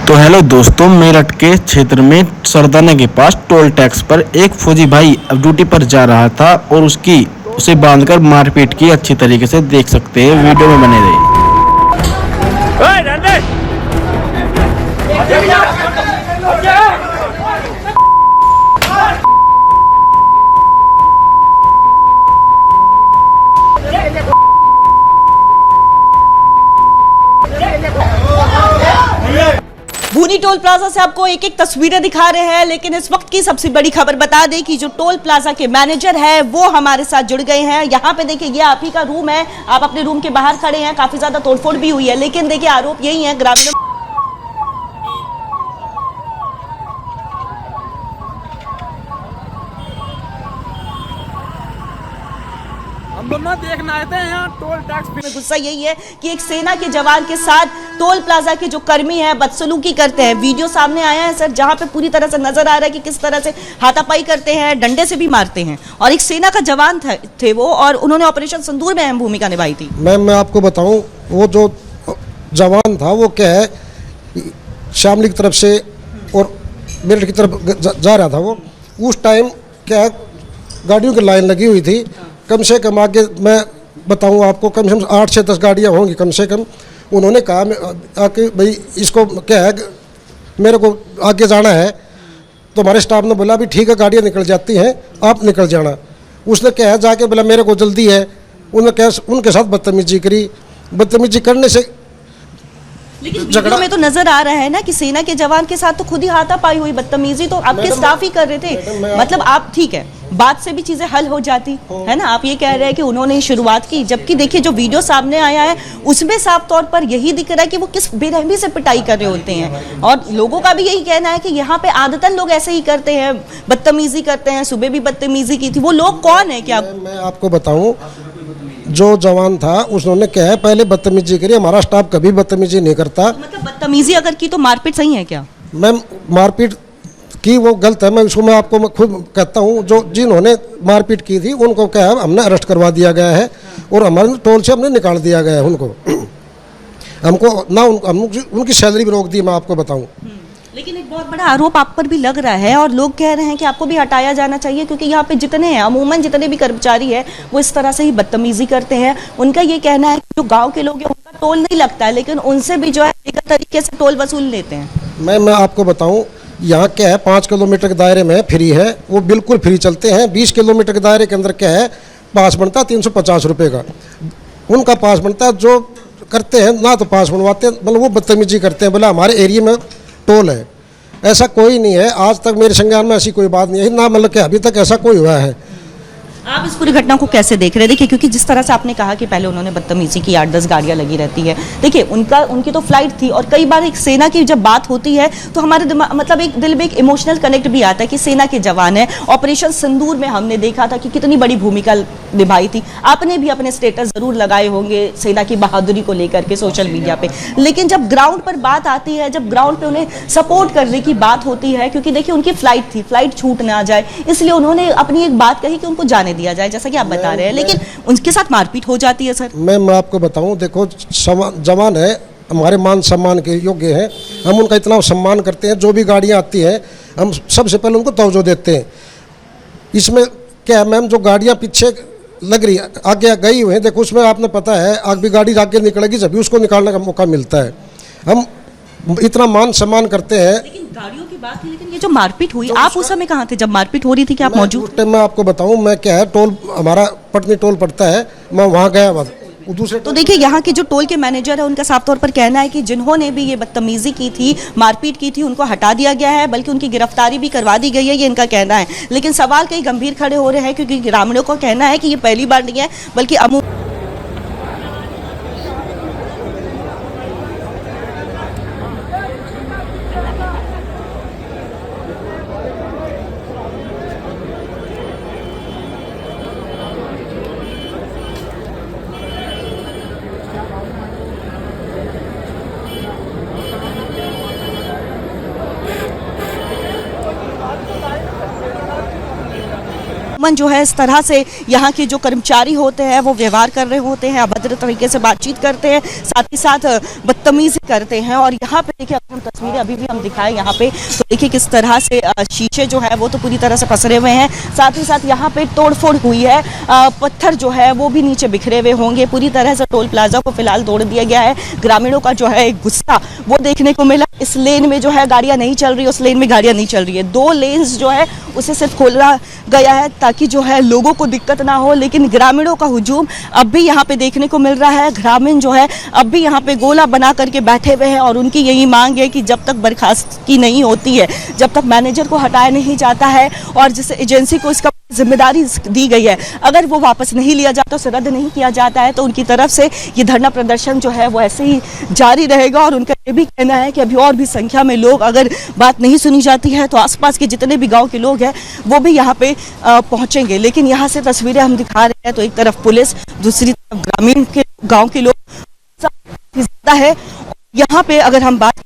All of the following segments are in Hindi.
तो हेलो दोस्तों, मेरठ के क्षेत्र में सरदाना के पास टोल टैक्स पर एक फौजी भाई अब ड्यूटी पर जा रहा था और उसे बांधकर मारपीट की अच्छी तरीके से देख सकते हैं। वीडियो में बने रहिए। भूनी टोल प्लाजा से आपको एक एक तस्वीरें दिखा रहे हैं, लेकिन इस वक्त की सबसे बड़ी खबर बता दें कि जो टोल प्लाजा के मैनेजर है वो हमारे साथ जुड़ गए हैं। यहाँ पे देखिए, ये आप ही का रूम है, आप अपने रूम के बाहर खड़े हैं, काफी ज्यादा तोड़फोड़ भी हुई है, लेकिन देखिए आरोप यही है ग्रामीणों। हम लोग ना देखना आते हैं यहाँ टोल टैक्स में गुस्सा यही है कि एक सेना के जवान के साथ टोल प्लाजा के जो कर्मी हैं बदसलूकी करते हैं। वीडियो सामने आया है सर, जहां पे पूरी तरह से नजर आ रहा है कि किस तरह से हाथापाई करते हैं, डंडे से भी मारते हैं। और एक सेना का जवान थे वो, और उन्होंने ऑपरेशन सिंदूर में अहम भूमिका निभाई थी। मैं आपको बताऊं, वो जो जवान था वो क्या है, शामली की तरफ से और मेरठ की तरफ जा रहा था। वो उस टाइम क्या है, गाड़ियों की लाइन लगी हुई थी। कम से कम आगे मैं बताऊं आपको, कम से कम 8 से 10 गाड़ियां होंगी कम से कम। उन्होंने कहा आके भाई इसको क्या है, मेरे को आगे जाना है। तो हमारे स्टाफ ने बोला भी ठीक है, गाड़ियां निकल जाती हैं, आप निकल जाना। उसने क्या है जाके बोला मेरे को जल्दी है। उन्होंने क्या उनके साथ बदतमीजी करी। बदतमीजी करने से लेकिन वीडियो में तो नजर आ रहा है ना कि सेना के जवान के साथ तो खुद ही हाथापाई हुई। बदतमीजी तो आपके स्टाफ ही कर रहे थे। मतलब आप ठीक है, बात से भी चीजें हल हो जाती है ना। आप ये कह रहे हैं कि उन्होंने ही शुरुआत की, जबकि देखिए जो वीडियो सामने आया है उसमें साफ तौर पर यही दिख रहा है कि वो किस बेरहमी से पिटाई कर रहे होते हैं। और लोगों का भी यही कहना है कि यहाँ पे आदतन लोग ऐसे ही करते हैं, बदतमीजी करते हैं। सुबह भी बदतमीजी की थी। वो लोग कौन है क्या? मैं आपको बताऊं, जो जवान था उसने क्या है पहले बदतमीजी करी। हमारा स्टाफ कभी बदतमीजी नहीं करता। मतलब बदतमीजी अगर की तो मारपीट सही है क्या? मैम, मारपीट की वो गलत है। मैं आपको मैं खुद कहता हूँ, जो जिन्होंने मारपीट की थी उनको क्या है हमने अरेस्ट करवा दिया गया है और हमारे टोल से हमने निकाल दिया गया है उनको। हमको ना उनकी सैलरी भी रोक दी, मैं आपको बताऊँ। लेकिन एक बहुत बड़ा आरोप आप पर भी लग रहा है और लोग कह रहे हैं कि आपको भी हटाया जाना चाहिए, क्योंकि यहाँ पे जितने हैं अमूमन जितने भी कर्मचारी हैं वो इस तरह से ही बदतमीजी करते हैं। उनका ये कहना है कि जो गांव के लोग हैं उनका टोल नहीं लगता है, लेकिन उनसे भी जो है एक तरीके से टोल वसूल लेते हैं। मैं आपको बताऊं, यहाँ क्या है 5 किलोमीटर के दायरे में फ्री है, वो बिल्कुल फ्री चलते हैं। 20 किलोमीटर के दायरे के अंदर क्या है, पास बनता है 350 रुपये का। उनका पास बनता है, जो करते हैं ना तो पास बनवाते हैं, मतलब वो बदतमीजी करते हैं। बोला हमारे एरिया में टोल है। ऐसा कोई नहीं है, आज तक मेरे संज्ञान में ऐसी कोई बात नहीं है ना, मतलब कि अभी तक ऐसा कोई हुआ है। आप इस पूरी घटना को कैसे देख रहे हैं? देखिए, क्योंकि जिस तरह से आपने कहा कि पहले उन्होंने बदतमीजी की, 8-10 गाड़ियां लगी रहती है। देखिए, उनकी तो फ्लाइट थी, और कई बार एक सेना की जब बात होती है तो हमारे मतलब एक दिल में एक इमोशनल कनेक्ट भी आता है कि सेना के जवान है। ऑपरेशन सिंदूर में हमने देखा था कि कितनी बड़ी भूमिका निभाई थी। आपने भी अपने स्टेटस जरूर लगाए होंगे सेना की बहादुरी को लेकर के सोशल मीडिया पे। लेकिन जब ग्राउंड पर बात आती है, जब ग्राउंड पे उन्हें सपोर्ट करने की बात होती है, क्योंकि देखिए उनकी फ्लाइट थी, फ्लाइट छूट ना जाए, इसलिए उन्होंने अपनी एक बात कही कि उनको जाने दिया जाए, जैसा कि आप बता रहे हैं। लेकिन उनके साथ मारपीट हो जाती है सर। मैं आपको बताऊं, देखो जवान है, हमारे मान सम्मान के योग्य हैं। हम उनका इतना सम्मान करते हैं। जो भी गाड़ियां आती हैं हम सबसे पहले उनको तवज्जो देते हैं। इसमें क्या है मैम, जो गाड़ियां पीछे लग रही है आगे गई हुई है, देखो उसमें आपने पता है आगे गाड़ी आगे निकलेगी जब भी उसको निकालने का मौका मिलता है। हम इतना मान सम्मान करते हैं। लेकिन गाड़ियों की बात थी, लेकिन ये जो मारपीट हुई, आप उस समय कहाँ थे जब मारपीट हो रही थी? कि आप मौजूद? उस टाइम मैं आपको बताऊं, मैं क्या है, टोल हमारा पटनी टोल पड़ता है, मैं वहाँ गया बाद दूसरे। तो देखिए, यहाँ के जो टोल के मैनेजर है उनका साफ तौर पर कहना है कि जिन्होंने भी ये बदतमीजी की थी, मारपीट की थी, उनको हटा दिया गया है, बल्कि उनकी गिरफ्तारी भी करवा दी गई है, ये इनका कहना है। लेकिन सवाल कई गंभीर खड़े हो रहे हैं, क्योंकि ग्रामीणों का कहना है कि ये पहली बार नहीं है, बल्कि अमूमन जो है इस तरह से यहाँ के जो कर्मचारी होते हैं वो व्यवहार कर रहे होते हैं, अभद्र तरीके से बातचीत करते हैं, साथ ही साथ बदतमीजी करते हैं। और यहाँ पे देखिए अगर हम तस्वीरें अभी भी हम दिखाएं यहाँ पे तो देखिए किस तरह से शीशे जो है वो तो पूरी तरह से पसरे हुए हैं, साथ ही साथ यहाँ पे तोड़फोड़ हुई है, पत्थर जो है वो भी नीचे बिखरे हुए होंगे। पूरी तरह से टोल प्लाजा को फिलहाल तोड़ दिया गया है। ग्रामीणों का जो है एक गुस्सा वो देखने को मिला। इस लेन में जो है गाड़ियां नहीं चल रही, उस लेन में गाड़ियां नहीं चल रही है। 2 लेन्स जो है उसे सिर्फ खोला गया है ताकि जो है लोगों को दिक्कत ना हो, लेकिन ग्रामीणों का हुजूम अब भी यहाँ पे देखने को मिल रहा है। ग्रामीण जो है अब भी यहाँ पे गोला बना करके बैठे हुए हैं और उनकी यही मांग है कि जब तक बर्खास्तगी नहीं होती है, जब तक मैनेजर को हटाया नहीं जाता है और जिस एजेंसी को इसका जिम्मेदारी दी गई है, अगर वो वापस नहीं लिया जाता, उसे रद्द नहीं किया जाता है, तो उनकी तरफ से ये धरना प्रदर्शन जो है वो ऐसे ही जारी रहेगा। और उनका ये भी कहना है कि अभी और भी संख्या में लोग, अगर बात नहीं सुनी जाती है तो आसपास के जितने भी गांव के लोग हैं वो भी यहाँ पे पहुंचेंगे। लेकिन यहाँ से तस्वीरें हम दिखा रहे हैं तो एक तरफ पुलिस, दूसरी तरफ ग्रामीण के गाँव के लोग ज्यादा है। यहाँ पे अगर हम बात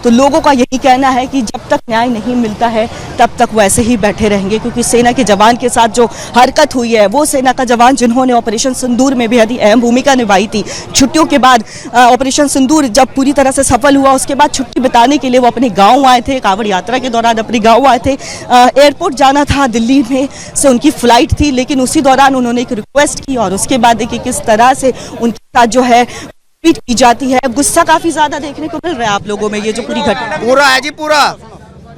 तो लोगों का यही कहना है कि जब तक न्याय नहीं मिलता है तब तक वैसे ही बैठे रहेंगे, क्योंकि सेना के जवान के साथ जो हरकत हुई है, वो सेना का जवान जिन्होंने ऑपरेशन सिंदूर में बेहद ही अहम भूमिका निभाई थी। छुट्टियों के बाद ऑपरेशन सिंदूर जब पूरी तरह से सफल हुआ, उसके बाद छुट्टी बिताने के लिए वो अपने गाँव आए थे, कांवड़ यात्रा के दौरान अपने गाँव आए थे। एयरपोर्ट जाना था, दिल्ली में से उनकी फ्लाइट थी, लेकिन उसी दौरान उन्होंने एक रिक्वेस्ट की और उसके बाद देखिए किस तरह से उनके साथ जो है पीट की जाती है। गुस्सा काफी ज्यादा देखने को मिल रहा है आप लोगों में, ये जो पूरी घटना पूरा है जी, पूरा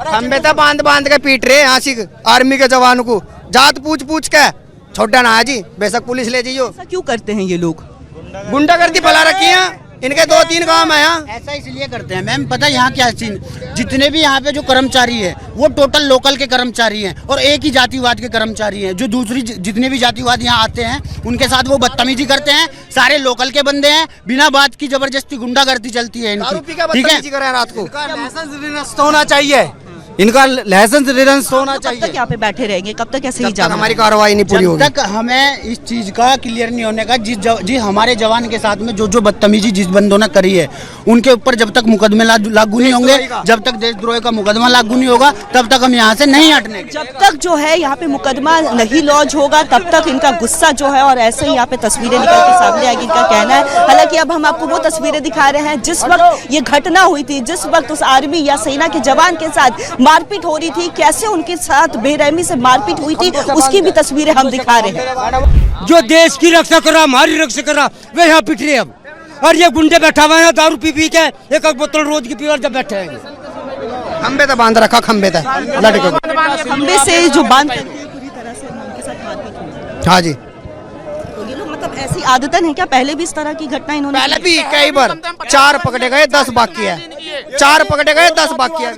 खंबे तक बांध बांध के पीट रहे आशिक आर्मी के जवानों को, जात पूछ पूछ के छोटा ना है जी, बेशक पुलिस ले जाइयो। ऐसा क्यों करते हैं ये लोग? गुंडागर्दी फैला रखी है, इनके 2-3 काम है यहाँ। ऐसा इसलिए करते हैं मैम, पता है यहाँ क्या सीन, जितने भी यहाँ पे जो कर्मचारी है वो टोटल लोकल के कर्मचारी हैं और एक ही जातिवाद के कर्मचारी हैं। जो दूसरी जितने भी जातिवाद यहाँ आते हैं उनके साथ वो बदतमीजी करते हैं। सारे लोकल के बंदे हैं, बिना बात की जबरदस्ती गुंडागर्दी चलती है इनकी, ठीक है। रात को लाइसेंस होना चाहिए, इनका लाइसेंस रिलेंस होना चाहिए। कब तक यहाँ पे बैठे रहेंगे, कब तक ऐसे ही जब तक जाना? हमारी कार्रवाई नहीं पूरी होगी, जब तक हमें इस चीज का क्लियर नहीं होने का, जिस हमारे जवान के साथ में जो बदतमीजी जिस बंदों ने करी है उनके ऊपर जब तक मुकदमे लागू नहीं होंगे, जब तक देशद्रोह का मुकदमा लागू नहीं होगा, तब तक हम यहाँ से नहीं हटने। जब तक जो है यहाँ पे मुकदमा नहीं लॉन्च होगा तब तक इनका गुस्सा जो है, और ऐसे ही यहाँ पे तस्वीरें निकल के सामने आएगी, इनका कहना है। हालांकि अब हम आपको वो तस्वीरें दिखा रहे हैं जिस वक्त ये घटना हुई थी, जिस वक्त उस आर्मी या सेना के जवान के साथ मारपीट हो रही थी, कैसे उनके साथ बेरहमी से मारपीट हुई थी, उसकी भी तस्वीरें हम दिखा रहे हैं। जो देश की रक्षा कर रहा, हमारी रक्षा कर रहा, वे यहाँ पिट रहे अब। और ये गुंडे बैठा हुए हैं दारू पी पी के, एक बोतल रोज की पी जब बैठे हैं। खंबे तक बांध रखा, खंबे तक खंबे से जो बांध पूरी तरह से उनके साथ मारपीट हुई। हाँ जी, तो ये लोग मतलब ऐसी आदतन है क्या? पहले भी इस तरह की घटना इन्होंने पहले भी कई बार 4 पकड़े गए, 10 बाकी है। 4 पकड़े गए, 10 बाकी है।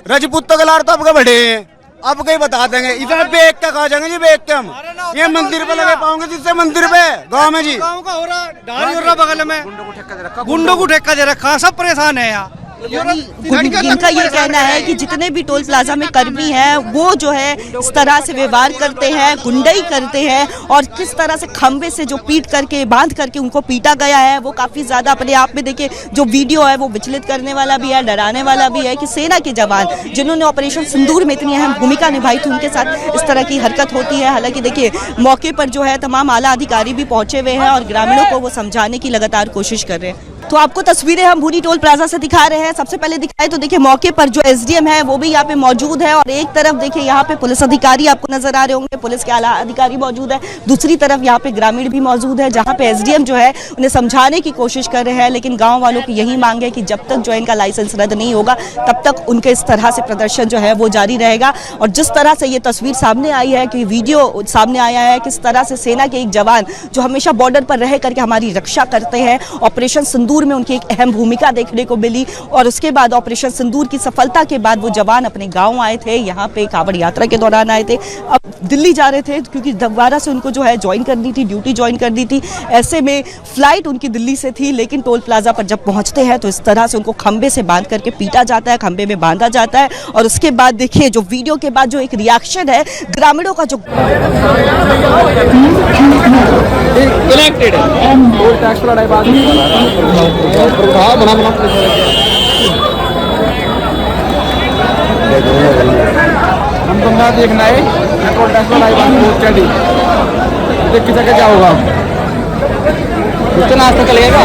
रजपूत तो गलार तो अब के बढ़े हैं, अब कहीं बता देंगे। इधर बेच के खा जाएंगे जी, बेच के हम ये मंदिर पे लगे पाओगे, जिससे मंदिर पे गाँव में जी गाँव का हो रहा, डाल हो रहा बगल में, गुंडों को ठेका दे रखा, सब परेशान है यहाँ। इनका ये कहना है कि जितने भी टोल प्लाजा में कर्मी हैं वो जो है इस तरह से व्यवहार करते हैं, गुंडाई करते हैं, और किस तरह से खंबे से जो पीट करके बांध करके उनको पीटा गया है वो काफी ज्यादा अपने आप में देखिए जो वीडियो है वो विचलित करने वाला भी है, डराने वाला भी है कि सेना के जवान जिन्होंने ऑपरेशन सिंदूर में इतनी अहम भूमिका निभाई थी उनके साथ इस तरह की हरकत होती है। हालांकि देखिए मौके पर जो है तमाम आला अधिकारी भी पहुंचे हुए हैं और ग्रामीणों को वो समझाने की लगातार कोशिश कर रहे हैं। तो आपको तस्वीरें हम भूरी टोल प्लाजा से दिखा रहे हैं। सबसे पहले दिखाए तो देखिए मौके पर जो एसडीएम है वो भी यहाँ पे मौजूद है, और एक तरफ देखिए यहाँ पे पुलिस अधिकारी आपको नजर आ रहे होंगे, पुलिस के आला अधिकारी मौजूद है, दूसरी तरफ यहाँ पे ग्रामीण भी मौजूद है, जहाँ पे एसडीएम जो है उन्हें समझाने की कोशिश कर रहे हैं। लेकिन गाँव वालों की यही मांग है कि जब तक जो है इनका लाइसेंस रद्द नहीं होगा तब तक उनके इस तरह से प्रदर्शन जो है वो जारी रहेगा। और जिस तरह से ये तस्वीर सामने आई है, कि वीडियो सामने आया है, किस तरह से सेना के एक जवान जो हमेशा बॉर्डर पर रह करके हमारी रक्षा करते हैं, ऑपरेशन सिंदूर में उनकी एक अहम भूमिका देखने को मिली, और उसके बाद ऑपरेशन सिंदूर की सफलता के बाद वो जवान अपने गांव आए थे, यहाँ पे कांवड़ यात्रा के दौरान आए थे, अब दिल्ली जा रहे थे क्योंकि दोबारा से उनको जो है ज्वाइन करनी थी, ड्यूटी ज्वाइन करनी थी। ऐसे में फ्लाइट उनकी दिल्ली से थी, लेकिन टोल प्लाजा पर जब पहुंचते हैं तो इस तरह से उनको खंबे से बांध करके पीटा जाता है, खंबे में बांधा जाता है। और उसके बाद देखिए जो वीडियो के बाद जो एक रिएक्शन है ग्रामीणों का, जो कनेक्टेड है टोल टैक्स लड़ाई बात हम बंदा देखना है। टोल टैक्स वाला देखिए जाके क्या होगा इतना नाश्ता चलेगा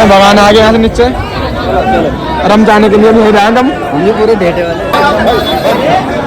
भगवान आ गए यहाँ से नीचे और हम जाने के लिए नहीं हो रहे हैं हम ये पूरे डेटे वाले